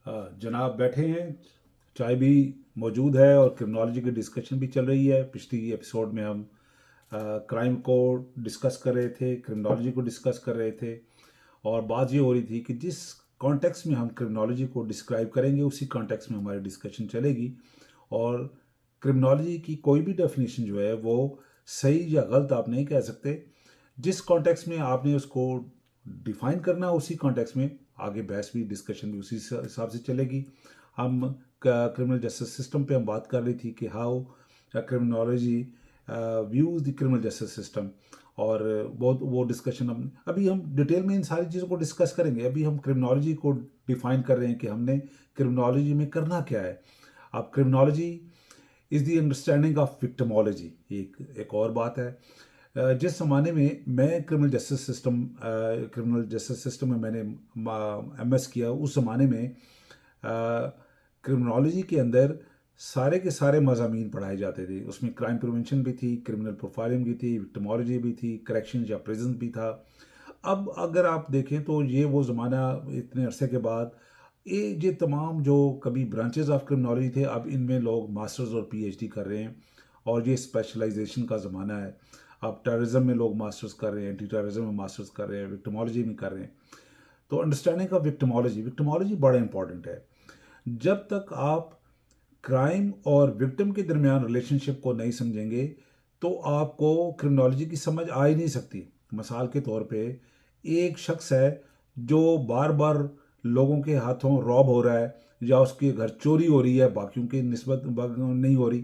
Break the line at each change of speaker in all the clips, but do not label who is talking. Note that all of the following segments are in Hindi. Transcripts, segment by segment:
जनाब बैठे हैं, चाय भी मौजूद है और क्रिमिनोलॉजी की डिस्कशन भी चल रही है। पिछली एपिसोड में हम क्राइम को डिस्कस कर रहे थे, क्रिमिनोलॉजी को डिस्कस कर रहे थे और बात ये हो रही थी कि जिस कॉन्टेक्स्ट में हम क्रिमिनोलॉजी को डिस्क्राइब करेंगे उसी कॉन्टेक्स्ट में हमारी डिस्कशन चलेगी। और क्रिमिनोलॉजी की कोई भी डेफिनेशन जो है वो सही या गलत आप नहीं कह सकते। जिस कॉन्टेक्स्ट में आपने उसको डिफाइन करना है उसी कॉन्टेक्स्ट में आगे बहस भी डिस्कशन भी उसी हिसाब से चलेगी। हम क्रिमिनल जस्टिस सिस्टम पे हम बात कर रही थी कि how criminology views the criminal justice system. और बहुत वो डिस्कशन हम अभी हम डिटेल में इन सारी चीज़ों को डिस्कस करेंगे। अभी हम क्रिमिनोलॉजी को डिफाइन कर रहे हैं कि हमने क्रिमिनोलॉजी में करना क्या है। अब criminology is the understanding of victimology एक और बात है। जिस ज़माने में मैं क्रिमिनल जस्टिस सिस्टम में मैंने एमएस किया, उस ज़माने में क्रिमिनोलॉजी के अंदर सारे के सारे मज़ामीन पढ़ाए जाते थे। उसमें क्राइम प्रिवेंशन भी थी, क्रिमिनल प्रोफाइलिंग भी थी, विक्टिमोलॉजी भी थी, करेक्शन या प्रिजन भी था। अब अगर आप देखें तो ये वो ज़माना इतने अरसे के बाद ये तमाम जो कभी ब्रांचेस ऑफ क्रिमिनोलॉजी थे, अब इनमें लोग मास्टर्स और पीएचडी कर रहे हैं और ये स्पेशलाइजेशन का ज़माना है। अब टेररिज्म में लोग मास्टर्स कर रहे हैं, एंटी टेररिज्म में मास्टर्स कर रहे हैं, विक्टिमोलॉजी में कर रहे हैं। तो अंडरस्टैंडिंग ऑफ विक्टिमोलॉजी बड़ा इंपॉर्टेंट है। जब तक आप क्राइम और विक्टिम के दरमियान रिलेशनशिप को नहीं समझेंगे तो आपको क्रिमिनोलॉजी की समझ आ ही नहीं सकती। मिसाल के तौर पे एक शख्स है जो बार बार लोगों के हाथों रॉब हो रहा है या उसके घर चोरी हो रही है, बाकियों की निस्बत नहीं हो रही,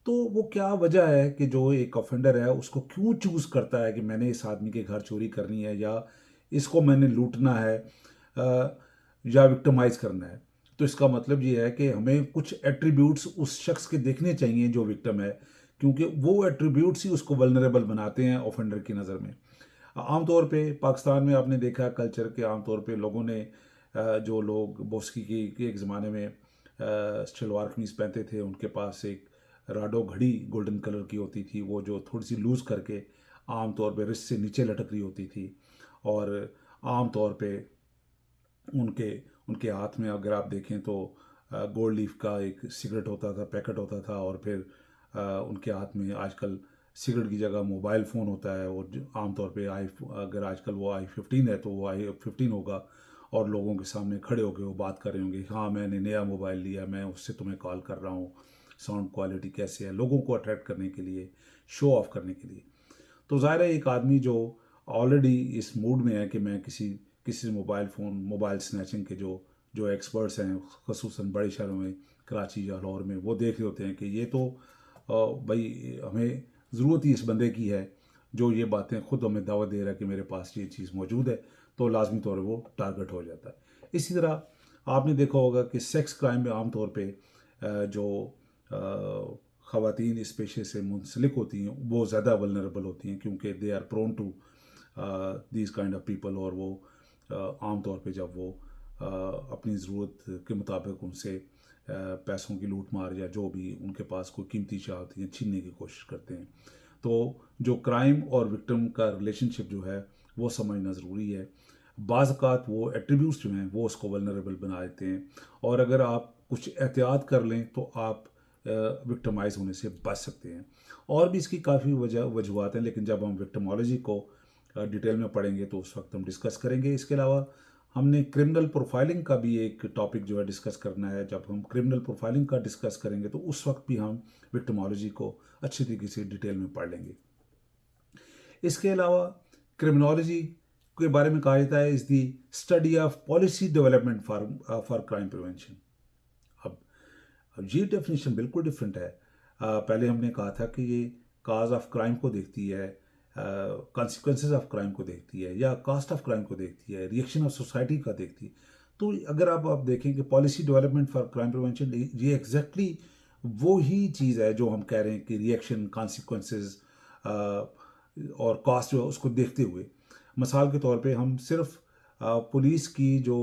तो वो क्या वजह है कि जो एक ऑफेंडर है उसको क्यों चूज़ करता है कि मैंने इस आदमी के घर चोरी करनी है या इसको मैंने लूटना है या विक्टिमाइज करना है। तो इसका मतलब ये है कि हमें कुछ एट्रीब्यूट्स उस शख्स के देखने चाहिए जो विक्टिम है, क्योंकि वो एट्रीब्यूट्स ही उसको वल्नरेबल बनाते हैं ऑफेंडर की नज़र में। आमतौर पे पाकिस्तान में आपने देखा कल्चर के आमतौर पे लोगों ने जो लोग बोस्की की एक ज़माने में शलवार कमीज पहनते थे, उनके पास एक राडो घड़ी गोल्डन कलर की होती थी, वो जो थोड़ी सी लूज़ करके आम तौर पे रिस्ट से नीचे लटक रही होती थी। और आम तौर पे उनके उनके हाथ में अगर आप देखें तो गोल्ड लीफ का एक सिगरेट होता था, पैकेट होता था। और फिर उनके हाथ में आजकल सिगरेट की जगह मोबाइल फ़ोन होता है। और आमतौर पे अगर आजकल वो i15 है तो वो i15 होगा और लोगों के सामने खड़े होकर वो बात कर रहे होंगे, हाँ मैंने नया मोबाइल लिया, मैं उससे तुम्हें कॉल कर रहा हूँ, साउंड क्वालिटी कैसे है, लोगों को अट्रैक्ट करने के लिए, शो ऑफ करने के लिए। तो ज़ाहिर है एक आदमी जो ऑलरेडी इस मूड में है कि मैं किसी किसी मोबाइल स्नैचिंग के जो जो एक्सपर्ट्स हैं खसूसन बड़े शहरों में, कराची या लाहौर में, वो देख रहे होते हैं कि ये तो भाई हमें ज़रूरत ही इस बंदे की है जो ये बातें खुद हमें दावत दे रहा है कि मेरे पास ये चीज़ मौजूद है, तो लाजमी तौर पर वो टारगेट हो जाता है। इसी तरह आपने देखा होगा कि सेक्स क्राइम में आमतौर पर जो ख़वातीन इस पेशे से मुंसलिक होती हैं वो ज़्यादा वल्नरेबल होती हैं, क्योंकि they are prone to these kind of people. और वो आम तौर पे जब वो अपनी ज़रूरत के मुताबिक उनसे पैसों की लूट मार या जो भी उनके पास कोई कीमती चीज़ होती है छीनने की कोशिश करते हैं। तो जो क्राइम और विक्टिम का रिलेशनशिप जो है वो समझना ज़रूरी है। बाज़ अवक़ात वो एट्रीब्यूट्स जो हैं वो उसको वल्नरेबल बना देते हैं और अगर आप कुछ एहतियात कर लें तो आप विक्टिमाइज़ होने से बच सकते हैं। और भी इसकी काफ़ी वजूहत हैं, लेकिन जब हम विक्टिमोलॉजी को डिटेल में पढ़ेंगे तो उस वक्त हम डिस्कस करेंगे। इसके अलावा हमने क्रिमिनल प्रोफाइलिंग का भी एक टॉपिक जो है डिस्कस करना है। जब हम क्रिमिनल प्रोफाइलिंग का डिस्कस करेंगे तो उस वक्त भी हम विक्टिमोलॉजी को अच्छी तरीके से डिटेल में पढ़ लेंगे। इसके अलावा क्रिमिनोलॉजी के बारे में कहा जाता है is the study of policy development for crime prevention. अब अब ये डेफिनेशन बिल्कुल डिफरेंट है। पहले हमने कहा था कि ये काज ऑफ क्राइम को देखती है, कॉन्सिक्वेंसेस ऑफ क्राइम को देखती है या कास्ट ऑफ क्राइम को देखती है, रिएक्शन ऑफ सोसाइटी का देखती है। तो अगर आप देखें कि policy development for crime prevention, ये एग्जैक्टली वो ही चीज़ है जो हम कह रहे हैं कि रिएक्शन, कॉन्सिक्वेंसेस और कास्ट जो है उसको देखते हुए। मिसाल के तौर पे हम सिर्फ पुलिस की जो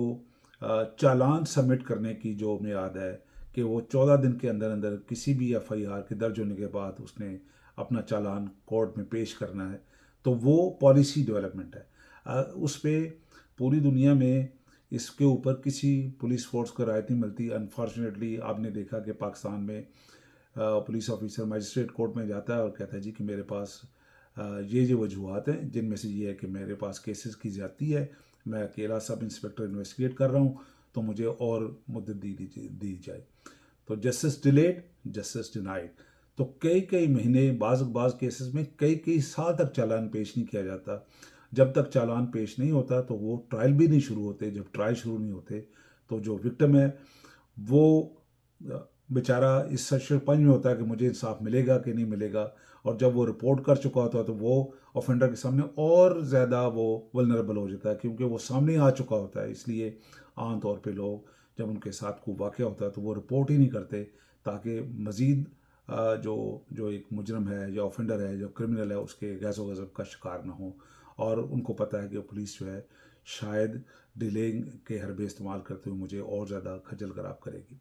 चालान सबमिट करने की जो मियाद है कि वो 14 दिन के अंदर अंदर किसी भी एफआईआर के दर्ज होने के बाद उसने अपना चालान कोर्ट में पेश करना है, तो वो पॉलिसी डेवलपमेंट है। उस पर पूरी दुनिया में इसके ऊपर किसी पुलिस फोर्स को राहत नहीं मिलती। अनफॉर्चुनेटली आपने देखा कि पाकिस्तान में पुलिस ऑफिसर मजिस्ट्रेट कोर्ट में जाता है और कहता है जी कि मेरे पास ये वजूहत हैं, जिनमें से ये है कि मेरे पास केसेस की जाती है, मैं अकेला सब इंस्पेक्टर इन्वेस्टिगेट कर रहा हूँ, तो मुझे और मुद्दत दी जाए। तो जस्टिस डिलेड, जस्टिस डिनाइड। तो कई कई महीने, बाज़ केसेस में कई कई साल तक चालान पेश नहीं किया जाता। जब तक चालान पेश नहीं होता तो वो ट्रायल भी नहीं शुरू होते। जब ट्रायल शुरू नहीं होते तो जो विक्टिम है वो बेचारा इस सशरपंज में होता है कि मुझे इंसाफ मिलेगा कि नहीं मिलेगा। और जब वो रिपोर्ट कर चुका होता है तो वो ऑफेंडर के सामने और ज़्यादा वो वल्नरेबल हो जाता है, क्योंकि वो सामने आ चुका होता है। इसलिए आमतौर पे लोग जब उनके साथ कोई वाक़या होता है तो वो रिपोर्ट ही नहीं करते, ताकि मज़ीद जो जो एक मुजरम है या ऑफेंडर है, जो क्रिमिनल है, उसके गैज़ो गज़ब का शिकार ना हो। और उनको पता है कि पुलिस जो है शायद डिलेइंग के हरबे इस्तेमाल करते हुए मुझे और ज़्यादा खज्जल खराब करेगी।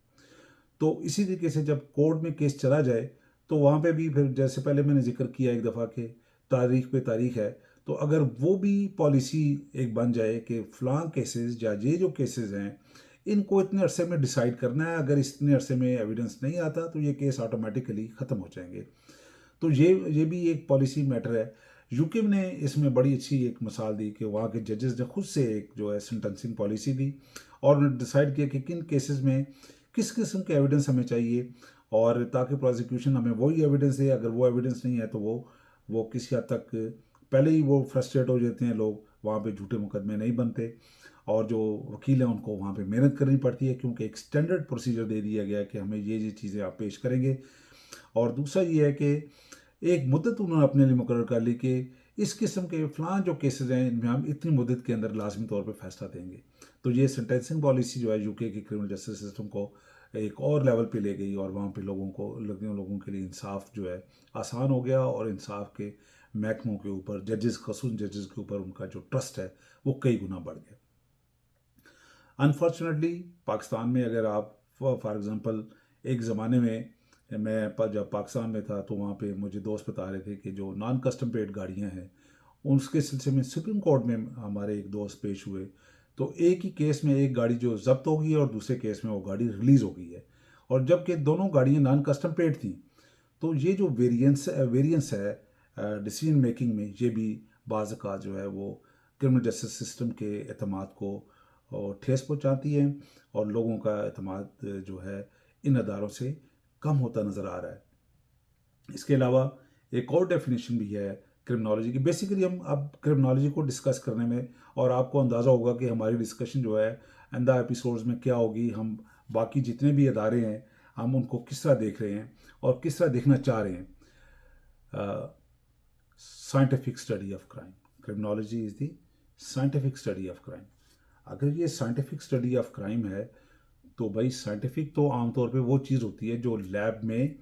तो इसी तरीके से जब कोर्ट में केस चला जाए तो वहाँ पे भी फिर जैसे पहले मैंने जिक्र किया एक दफ़ा के तारीख पे तारीख है, तो अगर वो भी पॉलिसी एक बन जाए कि फ़लाँ केसेस या ये जो केसेस हैं इनको इतने अरसे में डिसाइड करना है, अगर इतने अरसे में एविडेंस नहीं आता तो ये केस ऑटोमेटिकली ख़त्म हो जाएंगे। तो ये भी एक पॉलिसी मैटर है। यूके ने इसमें बड़ी अच्छी एक मिसाल दी कि वहाँ के जजेस ने खुद से एक जो है सेंटेंसिंग पॉलिसी दी और उन्होंने डिसाइड किया कि किन केसेस में किस किस्म के एविडेंस हमें चाहिए, और ताकि प्रोसिक्यूशन हमें वही एविडेंस दे। अगर वो एविडेंस नहीं है तो वो किसी हद तक पहले ही वो फ्रस्ट्रेट हो जाते हैं लोग, वहाँ पे झूठे मुकदमे नहीं बनते और जो वकील हैं उनको वहाँ पे मेहनत करनी पड़ती है, क्योंकि एक स्टैंडर्ड प्रोसीजर दे दिया गया है कि हमें ये चीज़ें आप पेश करेंगे। और दूसरा ये है कि एक मुद्दत उन्होंने अपने लिए मुकर्रर कर ली कि इस किस्म के फ़लाँ जो केसेस हैं इनमें हम इतनी मुद्दत के अंदर लाजमी तौर पे फैसला देंगे। तो ये सेंटेंसिंग पॉलिसी जो है यूके की क्रिमिनल जस्टिस सिस्टम को एक और लेवल पे ले गई और वहाँ पे लोगों के लिए इंसाफ जो है आसान हो गया, और इंसाफ के महकमों के ऊपर जजेस, खसूस जजेस के ऊपर उनका जो ट्रस्ट है वो कई गुना बढ़ गया। अनफॉर्चुनेटली पाकिस्तान में अगर आप फॉर एग्ज़ाम्पल एक ज़माने में जब पाकिस्तान में था तो वहाँ पे मुझे दोस्त बता रहे थे कि जो नॉन कस्टम पेड गाड़ियाँ हैं उसके सिलसिले में सुप्रीम कोर्ट में हमारे एक दोस्त पेश हुए। तो एक ही केस में एक गाड़ी जो जब्त हो गई है और दूसरे केस में वो गाड़ी रिलीज़ हो गई है, और जबकि दोनों गाड़ियाँ नॉन कस्टम पेड थी। तो ये जो वेरिएंस है डिसीजन मेकिंग में, ये भी बाज़ अवक़ात जो है वो क्रिमिनल जस्टिस सिस्टम के एतमाद को ठेस पहुंचाती है, और लोगों का एतमाद जो है इन अदारों से कम होता नज़र आ रहा है। इसके अलावा एक और डेफिनेशन भी है क्रिमिनोलॉजी की। बेसिकली हम अब क्रिमिनोलॉजी को डिस्कस करने में, और आपको अंदाज़ा होगा कि हमारी डिस्कशन जो है आइंदा एपिसोड्स में क्या होगी, हम बाकी जितने भी अदारे हैं हम उनको किस तरह देख रहे हैं और किस तरह देखना चाह रहे हैं। Scientific study of crime, criminology is the scientific study of crime. अगर ये साइंटिफिक स्टडी ऑफ क्राइम है तो भाई साइंटिफिक तो आमतौर पे वो चीज़ होती है जो लैब में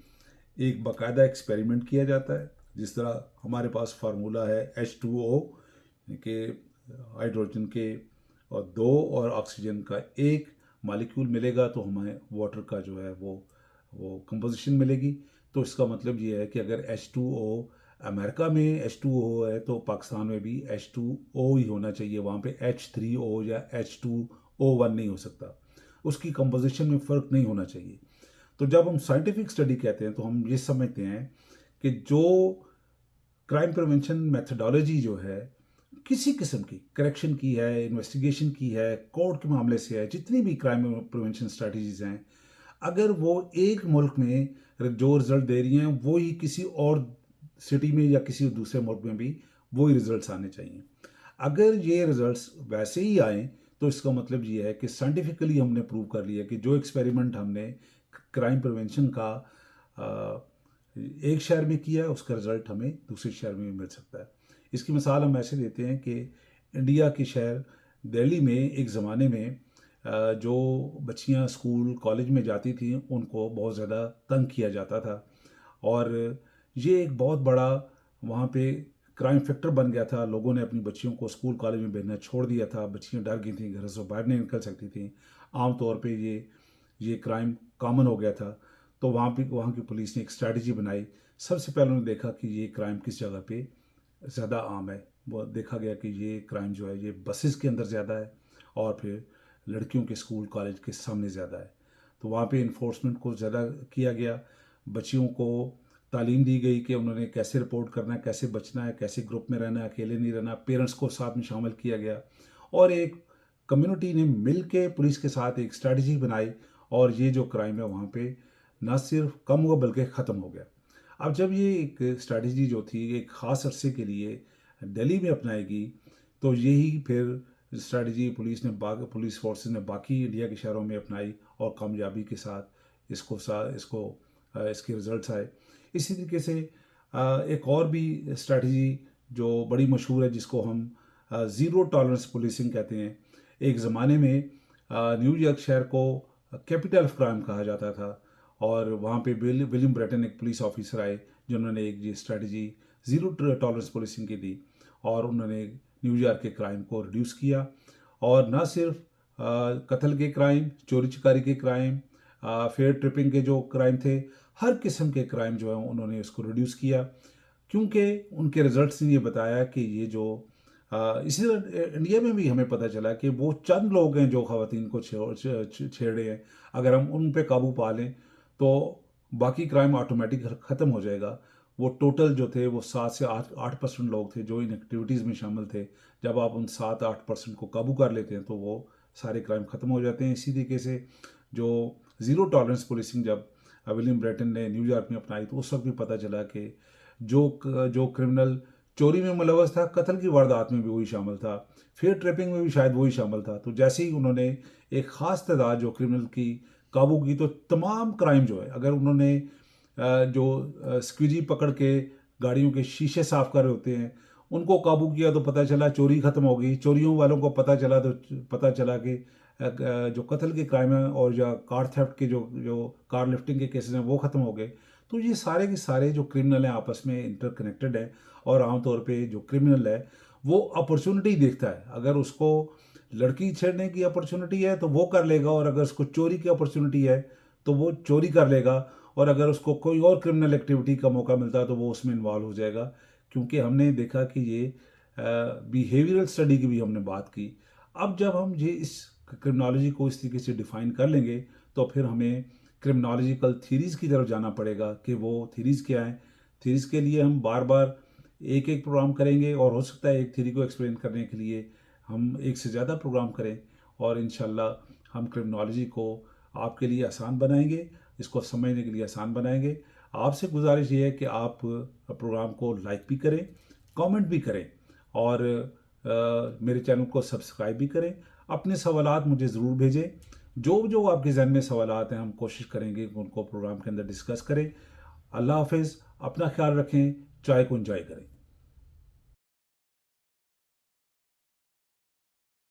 एक बाकायदा एक्सपेरिमेंट किया जाता है। जिस तरह हमारे पास फार्मूला है H2O के हाइड्रोजन के और दो और ऑक्सीजन का एक मालिक्यूल मिलेगा तो हमें वाटर का जो है वो कंपोजिशन मिलेगी। तो इसका मतलब ये है कि अगर H2O अमेरिका में H2O है तो पाकिस्तान में भी H2O ही होना चाहिए, वहाँ पे H3O या H2O1 नहीं हो सकता, उसकी कंपोजिशन में फ़र्क नहीं होना चाहिए। तो जब हम साइंटिफिक स्टडी कहते हैं तो हम ये समझते हैं कि जो क्राइम प्रिवेंशन मेथडोलॉजी जो है किसी किस्म की करेक्शन की है, इन्वेस्टिगेशन की है, कोर्ट के मामले से है, जितनी भी क्राइम प्रिवेंशन स्ट्रैटेजीज हैं, अगर वो एक मुल्क में जो रिजल्ट दे रही हैं वो ही किसी और सिटी में या किसी दूसरे मुल्क में भी वही रिजल्ट्स आने चाहिए। अगर ये रिजल्ट्स वैसे ही आए तो इसका मतलब ये है कि साइंटिफिकली हमने प्रूव कर लिया कि जो एक्सपेरिमेंट हमने क्राइम प्रिवेंशन का एक शहर में किया है उसका रिजल्ट हमें दूसरे शहर में भी मिल सकता है। इसकी मिसाल हम ऐसे देते हैं कि इंडिया के शहर दिल्ली में एक ज़माने में जो बच्चियां स्कूल कॉलेज में जाती थीं उनको बहुत ज़्यादा तंग किया जाता था, और ये एक बहुत बड़ा वहाँ पे क्राइम फैक्टर बन गया था। लोगों ने अपनी बच्चियों को स्कूल कॉलेज में भेजना छोड़ दिया था, बच्चियां डर गई थीं, घर से बाहर नहीं निकल सकती थीं। आमतौर पे ये क्राइम कॉमन हो गया था। तो वहाँ की पुलिस ने एक स्ट्रैटेजी बनाई। सबसे पहले उन्होंने देखा कि ये क्राइम किस जगह पे ज़्यादा आम है। वो देखा गया कि ये क्राइम जो है ये बसेस के अंदर ज़्यादा है, और फिर लड़कियों के स्कूल कॉलेज के सामने ज़्यादा है। तो वहाँ पे इन्फोर्समेंट को ज़्यादा किया गया, बच्चियों को तालीम दी गई कि उन्होंने कैसे रिपोर्ट करना है, कैसे बचना है, कैसे ग्रुप में रहना है, अकेले नहीं रहना, पेरेंट्स को साथ में शामिल किया गया और एक कम्युनिटी ने मिल के पुलिस के साथ एक स्ट्रैटेजी बनाई और ये जो क्राइम है वहाँ पे ना सिर्फ कम हुआ बल्कि ख़त्म हो गया। अब जब ये एक स्ट्रैटेजी जो थी एक ख़ास अरसे के लिए दिल्ली में अपनाएगी तो यही फिर स्ट्रैटेजी पुलिस फोर्सेस ने बाकी इंडिया के शहरों में अपनाई और कामयाबी के साथ इसके रिजल्ट्स आए। इसी तरीके से एक और भी स्ट्रैटेजी जो बड़ी मशहूर है जिसको हम ज़ीरो टॉलरेंस पुलिसिंग कहते हैं। एक ज़माने में न्यूयॉर्क शहर को कैपिटल ऑफ क्राइम कहा जाता था और वहाँ पे विलियम ब्रेटन एक पुलिस ऑफिसर आए जिन्होंने एक ये स्ट्रैटेजी ज़ीरो टॉलरेंस पुलिसिंग की दी और उन्होंने न्यूयॉर्क के क्राइम को रिड्यूस किया और न सिर्फ कत्ल के क्राइम, चोरी चकारी के क्राइम, फेयर ट्रिपिंग के जो क्राइम थे, हर किस्म के क्राइम जो है उन्होंने इसको रिड्यूस किया क्योंकि उनके रिजल्ट्स ने ये बताया कि ये जो इसी तरह इंडिया में भी हमें पता चला कि वो चंद लोग हैं जो ख़वातीन को छेड़ रहे हैं। अगर हम उन पे काबू पा लें तो बाकी क्राइम ऑटोमेटिक ख़त्म हो जाएगा। वो टोटल जो थे वो 7 से 8% लोग थे जो इन एक्टिविटीज़ में शामिल थे। जब आप उन 7-8% को काबू कर लेते हैं तो वो सारे क्राइम ख़त्म हो जाते हैं। इसी तरीके से जो ज़ीरो टॉलरेंस पुलिसिंग जब विलियम ब्रेटन ने न्यूयॉर्क में अपनाई तो उस वक्त भी पता चला कि जो क्रिमिनल चोरी में मुलव्वस था, कत्ल की वारदात में भी वही शामिल था, फेयर ट्रैपिंग में भी शायद वही शामिल था। तो जैसे ही उन्होंने एक ख़ास तादाद जो क्रिमिनल की काबू की तो तमाम क्राइम जो है अगर उन्होंने जो स्क्वीजी पकड़ के गाड़ियों के शीशे साफ कर रहे होते हैं उनको काबू किया तो पता चला चोरी ख़त्म हो गई। चोरियों वालों को पता चला कि जो कत्ल के क्राइम है और या कार थेफ्ट के जो कार लिफ्टिंग के केसेस हैं वो ख़त्म हो गए। तो ये सारे के सारे जो क्रिमिनल हैं आपस में इंटरकनेक्टेड हैं और आमतौर पे जो क्रिमिनल है वो अपॉर्चुनिटी देखता है। अगर उसको लड़की छेड़ने की अपॉर्चुनिटी है तो वो कर लेगा और अगर उसको चोरी की अपॉर्चुनिटी है तो वो चोरी कर लेगा और अगर उसको कोई और क्रिमिनल एक्टिविटी का मौका मिलता है तो वो उसमें इन्वॉल्व हो जाएगा। क्योंकि हमने देखा कि ये बिहेवियरल स्टडी की भी हमने बात की। अब जब हम ये इस क्रिमिनोलॉजी को इस तरीके से डिफ़ाइन कर लेंगे तो फिर हमें क्रिमिनोलॉजिकल थीरीज़ की तरफ जाना पड़ेगा कि वो थीरीज़ क्या हैं। थीरीज़ के लिए हम बार बार एक एक प्रोग्राम करेंगे और हो सकता है एक थीरी को एक्सप्लेन करने के लिए हम एक से ज़्यादा प्रोग्राम करें और इंशाल्लाह हम क्रिमिनोलॉजी को आपके लिए आसान बनाएंगे, इसको समझने के लिए आसान बनाएंगे। आपसे गुजारिश ये है कि आप प्रोग्राम को लाइक भी करें, कमेंट भी करें और मेरे चैनल को सब्सक्राइब भी करें। अपने सवालात मुझे ज़रूर भेजें। जो आपके ज़हन में सवालात हैं हम कोशिश करेंगे कि उनको प्रोग्राम के अंदर डिस्कस करें। अल्लाह हाफ़िज़, अपना ख्याल रखें, चाय को एंजॉय करें।